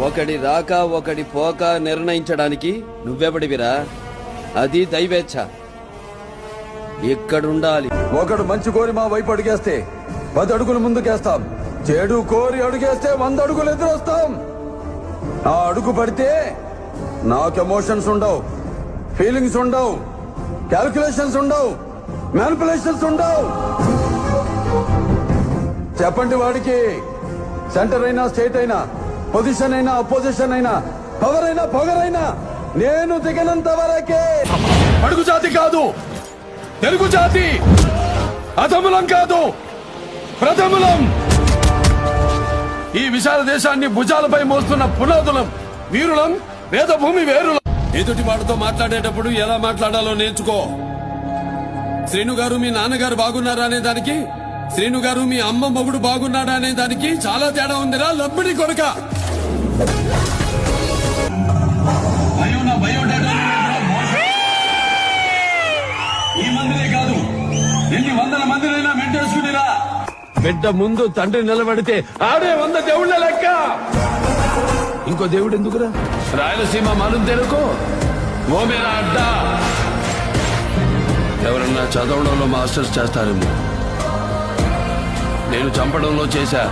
ఒకడి రాక ఒకడి పోక నిర్ణయించడానికి నువ్వెవడివిరా? అది దైవేచ్ఛ. ఇక్కడుండాలి. ఒకడు మంచి కోరి మా వైపు అడుగేస్తే 10 అడుగులు ముందుకేస్తాం. చెడు కోరి అడుగేస్తే 100 అడుగులు ఎదురొస్తాం. ఆ అడుగు పడితే నాకు ఎమోషన్స్ ఉండవు, ఫీలింగ్స్ ఉండవు, క్యాల్కులేషన్స్ ఉండవు, మ్యానిపులేషన్స్ ఉండవు. చెప్పండి వాడికి. సెంటర్ అయినా, స్టేట్ అయినా, పొజిషన్ అయినా, అపోజిషన్ అయినా, పవర్ అయినా, పొగరైనా నేను దిగనంత వరకే. అడుగు జాతి కాదు, తెలుగు జాతి అధములం కాదు, ప్రథములం. ఈ విశాల దేశాన్ని భుజాలపై మోస్తున్న పునాదులం, వీరులం, వేదభూమి వేరులం. ఎదుటి వాడితో మాట్లాడేటప్పుడు ఎలా మాట్లాడాలో నేర్చుకో. శ్రీను గారు మీ నాన్నగారు బాగున్నారా అనే దానికి, శ్రీను గారు మీ అమ్మ మొగుడు బాగున్నాడా అనే దానికి చాలా తేడా ఉందిరా లబ్బడి కొడుక. ఈ మందిరే కాదు, ఎన్ని వందల మందినైనా మెంటేసుకునిరా. బిడ్డ ముందు తండ్రి నిలబడితే ఆడే 100 దేవుళ్ళ లెక్క. ఇంకో దేవుడు ఎందుకురా? రాయలసీమ మాలు తెలుకో ఓ మేరా అడ్డా. ఎవరన్నా చదవడంలో మాస్టర్స్ చేస్తారేమో, నేను చంపడంలో చేశా.